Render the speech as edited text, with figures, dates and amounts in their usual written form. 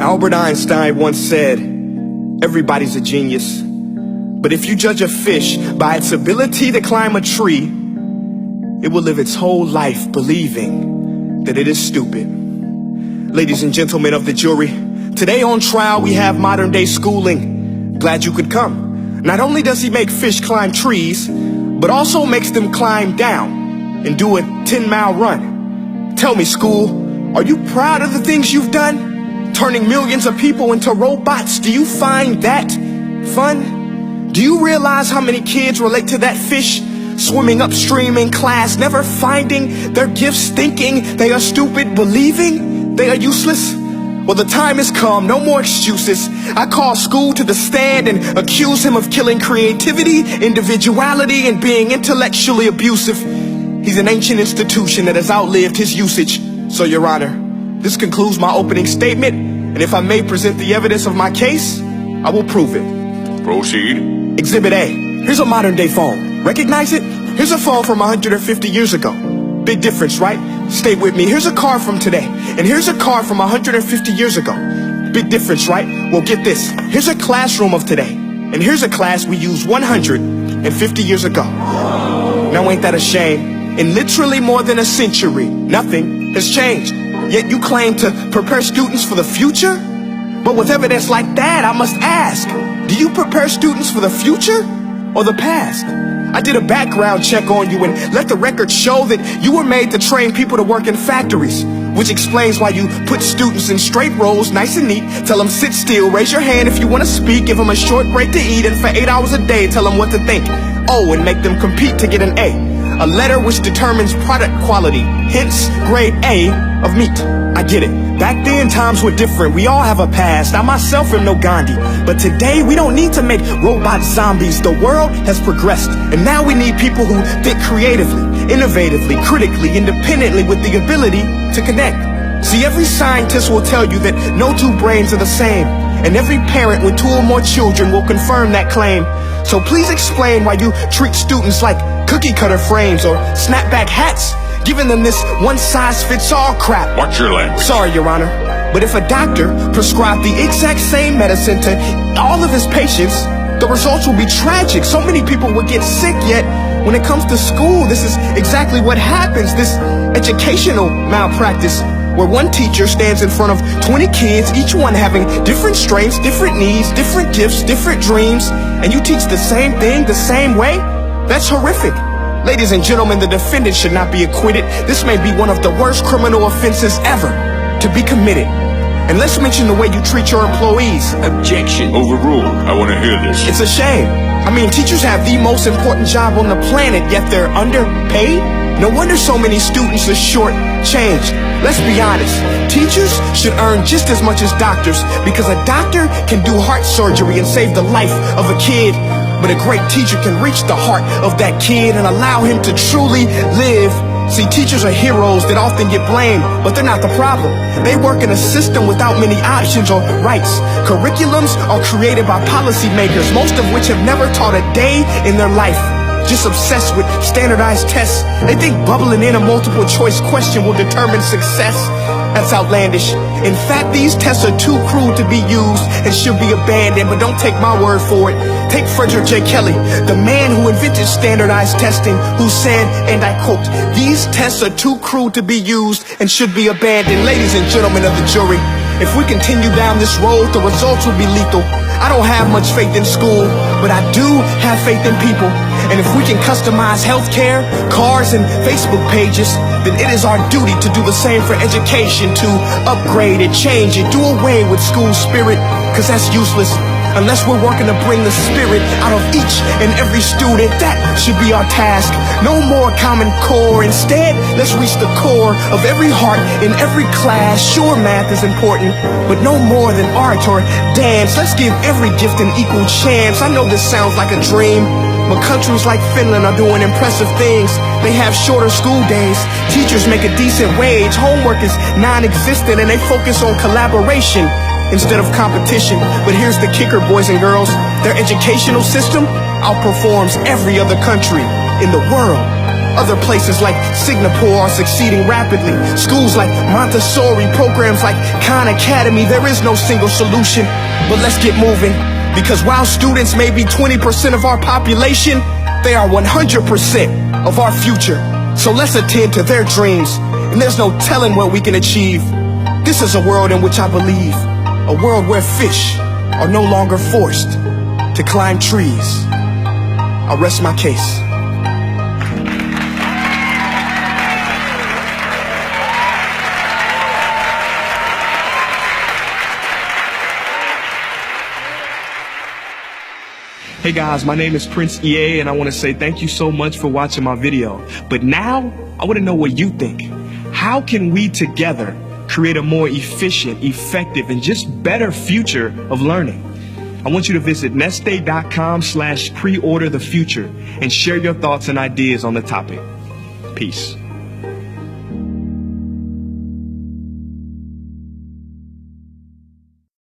Albert Einstein once said, everybody's a genius, but if you judge a fish by its ability to climb a tree, it will live its whole life believing that it is stupid. Ladies and gentlemen of the jury, today on trial we have modern day schooling. Glad you could come. Not only does he make fish climb trees, but also makes them climb down and do a 10-mile run. Tell me, school, are you proud of the things you've done? Turning millions of people into robots, do you find that fun? Do you realize how many kids relate to that fish swimming upstream in class, never finding their gifts, thinking they are stupid, believing they are useless? Well, the time has come, no more excuses. I call school to the stand and accuse him of killing creativity, individuality, and being intellectually abusive. He's an ancient institution that has outlived his usage. So, Your Honor, this concludes my opening statement, and if I may present the evidence of my case, I will prove it. Proceed. Exhibit A. Here's a modern day phone. Recognize it? Here's a phone from 150 years ago. Big difference, right? Stay with me. Here's a car from today, and here's a car from 150 years ago. Big difference, right? Well, get this. Here's a classroom of today, and here's a class we used 150 years ago. Now ain't that a shame? In literally more than a century, nothing has changed. Yet you claim to prepare students for the future? But with evidence like that, I must ask, do you prepare students for the future or the past? I did a background check on you and let the record show that you were made to train people to work in factories, which explains why you put students in straight rows, nice and neat, tell them sit still, raise your hand if you want to speak, give them a short break to eat, and for 8 hours a day, tell them what to think. Oh, and make them compete to get an A letter which determines product quality, hence grade A of meat. I get it. Back then, times were different. We all have a past. I myself am no Gandhi. But today, we don't need to make robot zombies. The world has progressed. And now we need people who think creatively, innovatively, critically, independently, with the ability to connect. See, every scientist will tell you that no two brains are the same. And every parent with 2 or more children will confirm that claim. So please explain why you treat students like cookie cutter frames or snapback hats, giving them this one-size-fits-all crap. Watch your language. Sorry, Your Honor, but if a doctor prescribed the exact same medicine to all of his patients, the results will be tragic. So many people will get sick, yet when it comes to school, this is exactly what happens. This educational malpractice, where one teacher stands in front of 20 kids, each one having different strengths, different needs, different gifts, different dreams, and you teach the same thing the same way? That's horrific. Ladies and gentlemen, the defendant should not be acquitted. This may be one of the worst criminal offenses ever to be committed. And let's mention the way you treat your employees. Objection. Overruled. I want to hear this. It's a shame. I mean, teachers have the most important job on the planet, yet they're underpaid? No wonder so many students are short-changed. Let's be honest. Teachers should earn just as much as doctors, because a doctor can do heart surgery and save the life of a kid. But a great teacher can reach the heart of that kid and allow him to truly live. See, teachers are heroes that often get blamed, but they're not the problem. They work in a system without many options or rights. Curriculums are created by policymakers, most of which have never taught a day in their life. Just obsessed with standardized tests. They think bubbling in a multiple choice question will determine success. That's outlandish. In fact, these tests are too crude to be used and should be abandoned, but don't take my word for it. Take Frederick J. Kelly, the man who invented standardized testing, who said, and I quote, "These tests are too crude to be used and should be abandoned." Ladies and gentlemen of the jury, if we continue down this road, the results will be lethal. I don't have much faith in school, but I do have faith in people. And if we can customize healthcare, cars, and Facebook pages, then it is our duty to do the same for education, to upgrade it, change it, do away with school spirit, because that's useless. Unless we're working to bring the spirit out of each and every student, that should be our task. No more Common Core. Instead, let's reach the core of every heart in every class. Sure, math is important, but no more than art or dance. Let's give every gift an equal chance. I know this sounds like a dream, but countries like Finland are doing impressive things. They have shorter school days, teachers make a decent wage, homework is non-existent, and they focus on collaboration instead of competition. But here's the kicker, boys and girls. Their educational system outperforms every other country in the world. Other places like Singapore are succeeding rapidly. Schools like Montessori, programs like Khan Academy, there is no single solution. But let's get moving, because while students may be 20% of our population, they are 100% of our future. So let's attend to their dreams, and there's no telling what we can achieve. This is a world in which I believe, a world where fish are no longer forced to climb trees. I rest my case. Hey guys, my name is Prince EA, and I want to say thank you so much for watching my video. But now, I want to know what you think. How can we together create a more efficient, effective, and just better future of learning? I want you to visit nestday.com/preorder the future and share your thoughts and ideas on the topic. Peace.